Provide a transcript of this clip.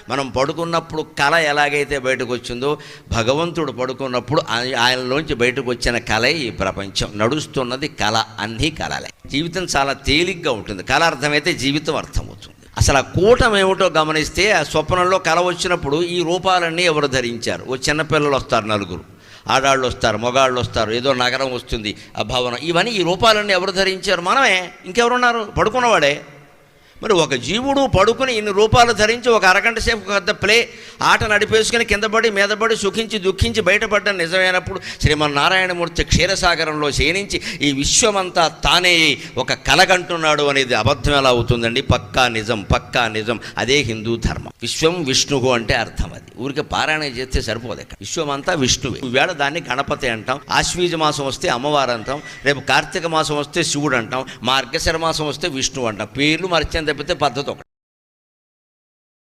మనం పడుకున్నప్పుడు కళ ఎలాగైతే బయటకు వచ్చిందో భగవంతుడు పడుకున్నప్పుడు ఆయనలోంచి బయటకు వచ్చిన కళే ఈ ప్రపంచం. నడుస్తున్నది కళ, అన్నీ కళలే. జీవితం చాలా తేలిగ్గా ఉంటుంది. కళ అర్థమైతే జీవితం అర్థమవుతుంది. అసలు ఆ కూటమి ఏమిటో గమనిస్తే ఆ స్వప్నంలో కళ వచ్చినప్పుడు ఈ రూపాలన్నీ ఎవరు ధరించారు? ఓ చిన్నపిల్లలు వస్తారు, నలుగురు, ఆడాళ్ళు వస్తారు, మగాళ్ళు వస్తారు, ఏదో నగరం వస్తుంది, ఆ భవనం, ఇవన్నీ ఈ రూపాలన్నీ ఎవరు ధరించారు? మనమే. ఇంకెవరున్నారు? పడుకున్నవాడే. మరి ఒక జీవుడు పడుకుని ఇన్ని రూపాలు ధరించి ఒక అరగంట సేపు ఒక పెద్ద ప్లే ఆట నడిపేసుకుని కిందపడి మీదపడి సుఖించి దుఃఖించి బయటపడ్డం నిజమైనప్పుడు శ్రీమన్నారాయణమూర్తి క్షీరసాగరంలో శయనించి ఈ విశ్వమంతా తానే ఒక కలగంటున్నాడు అనేది అబద్ధం ఎలా అవుతుందండి? పక్కా నిజం, పక్కా నిజం. అదే హిందూ ధర్మం. విశ్వం విష్ణువు అంటే అర్థం అది. ఊరికి పారాయణ చేస్తే సరిపోదు. ఇక్కడ విశ్వమంతా విష్ణువే. ఈవేళ దాన్ని గణపతి అంటాం, ఆశ్వీజ మాసం వస్తే అమ్మవారు అంటాం, రేపు కార్తీక మాసం వస్తే శివుడు అంటాం, మార్గశిర మాసం వస్తే విష్ణువు అంటాం. పేర్లు మర్చి తప్పితే పద్ధతి ఒకటి.